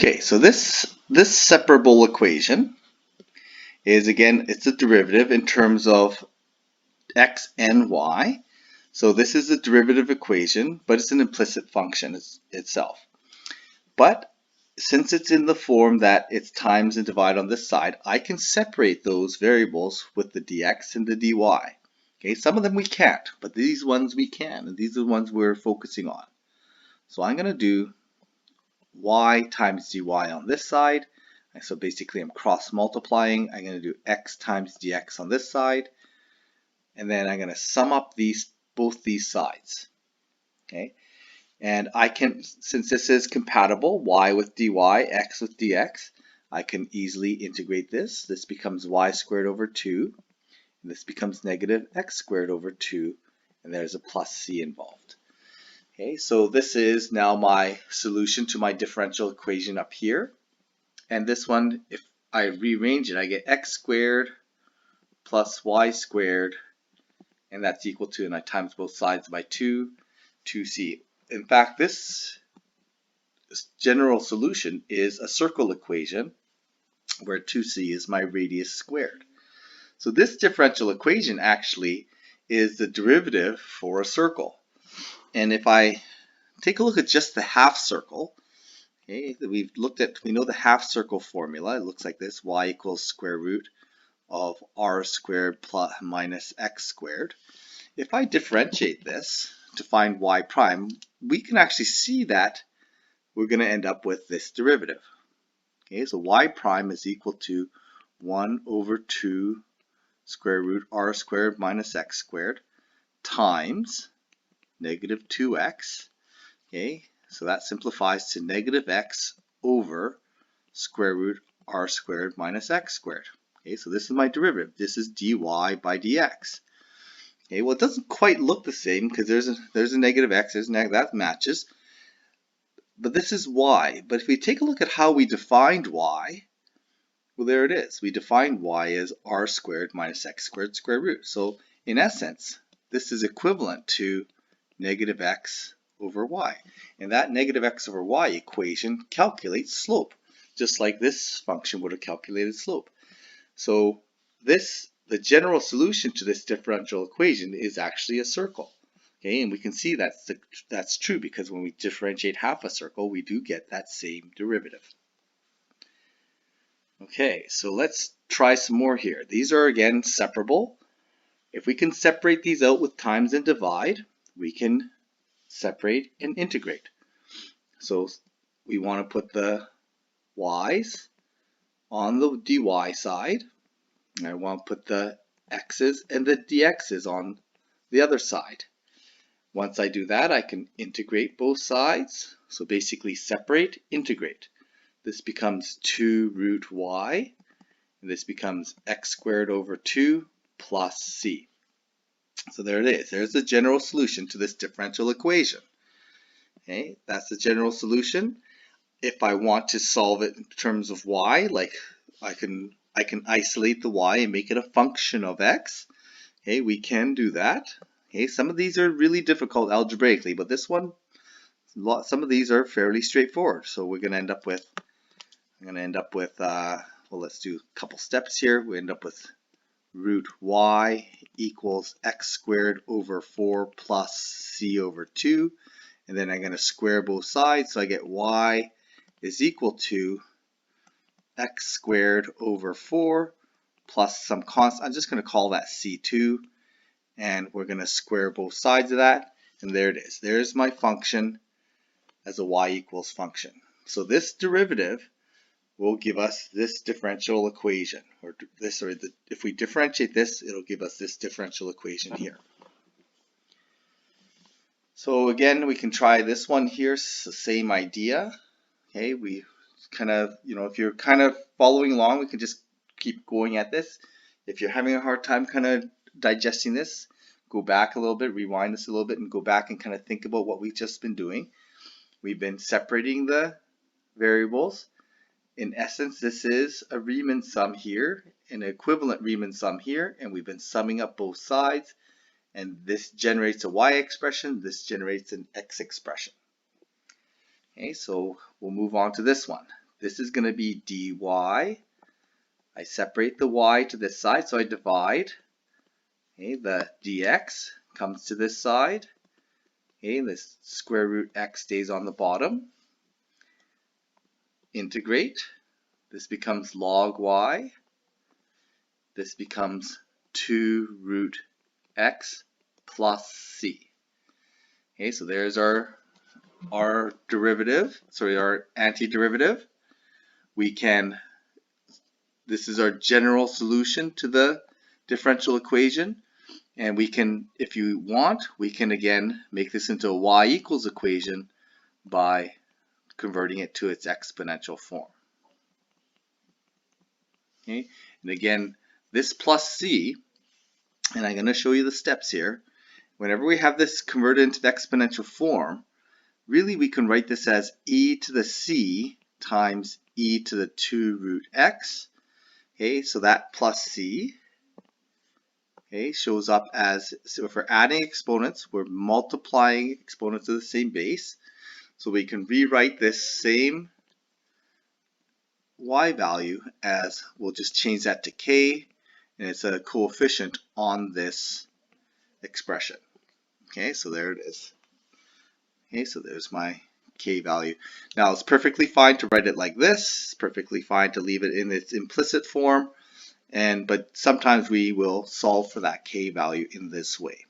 Okay, so this separable equation is, again, it's a derivative in terms of x and y. So this is a derivative equation, but it's an implicit function itself. But since it's in the form that it's times and divide on this side, I can separate those variables with the dx and the dy. Okay, some of them we can't, but these ones we can, and these are the ones we're focusing on. So I'm going to do y times dy on this side. And so basically I'm cross multiplying. I'm going to do x times dx on this side. And then I'm going to sum up both these sides. Okay. And I can, since this is compatible, y with dy, x with dx, I can easily integrate this. This becomes y squared over 2. And this becomes negative x squared over 2. And there's a plus c involved. Okay, so this is now my solution to my differential equation up here. And this one, if I rearrange it, I get x squared plus y squared, and that's equal to, and I times both sides by 2c. In fact, this general solution is a circle equation where 2c is my radius squared. So this differential equation actually is the derivative for a circle. And if I take a look at just the half circle, okay, that we know the half circle formula. It looks like this: y equals square root of r squared plus minus x squared. If I differentiate this to find y prime, we can actually see that we're going to end up with this derivative. Okay, so y prime is equal to 1 over 2 square root r squared minus x squared times negative 2x. Okay, so that simplifies to negative x over square root r squared minus x squared. Okay, so this is my derivative. This is dy by dx. Okay, well, it doesn't quite look the same because there's a negative x, that matches. But this is y. But if we take a look at how we defined y, well, there it is. We defined y as r squared minus x squared square root. So in essence, this is equivalent to negative x over y. And that negative x over y equation calculates slope, just like this function would have calculated slope. So the general solution to this differential equation is actually a circle. Okay, and we can see that's true because when we differentiate half a circle, we do get that same derivative. Okay, so let's try some more here. These are, again, separable. If we can separate these out with times and divide, we can separate and integrate. So we want to put the y's on the dy side, and I want to put the x's and the dx's on the other side. Once I do that, I can integrate both sides. So basically separate, integrate. This becomes 2 root y, and this becomes x squared over 2 plus c. So there it is. There's the general solution to this differential equation. Okay, that's the general solution. If I want to solve it in terms of y, like I can isolate the y and make it a function of x. Okay, we can do that. Okay, some of these are really difficult algebraically, but this one, some of these are fairly straightforward. So we're going to end up with, well, let's do a couple steps here. We end up with root y equals x squared over 4 plus c over 2. And then I'm going to square both sides, so I get y is equal to x squared over 4 plus some constant. I'm just going to call that c2. And we're going to square both sides of that. And there it is. There's my function as a y equals function. So this derivative will give us this differential equation. If we differentiate this, it'll give us this differential equation here. So again, we can try this one here. It's the same idea. Okay, we kind of, if you're kind of following along, we can just keep going at this. If you're having a hard time kind of digesting this, go back a little bit, rewind this a little bit, and go back and kind of think about what we've just been doing. We've been separating the variables. In essence, this is a Riemann sum here, an equivalent Riemann sum here, and we've been summing up both sides, and this generates a y expression, this generates an x expression. Okay, so we'll move on to this one. this is going to be dy. I separate the y to this side, so I divide. Okay, the dx comes to this side. Okay, this square root x stays on the bottom. Integrate. This becomes log y. This becomes 2 root x plus c. Okay, so there's our derivative, sorry, our antiderivative. This is our general solution to the differential equation. And we can, if you want, we can again make this into a y equals equation by converting it to its exponential form. Okay, and again, this plus c, and I'm going to show you the steps here. Whenever we have this converted into the exponential form, really we can write this as e to the c times e to the 2 root x. Okay, so that plus c, okay, shows up as, so if we're adding exponents, we're multiplying exponents of the same base. So we can rewrite this same y value as, we'll just change that to k, and it's a coefficient on this expression. Okay, so there it is. Okay, so there's my k value. Now it's perfectly fine to write it like this. It's perfectly fine to leave it in its implicit form. But sometimes we will solve for that k value in this way.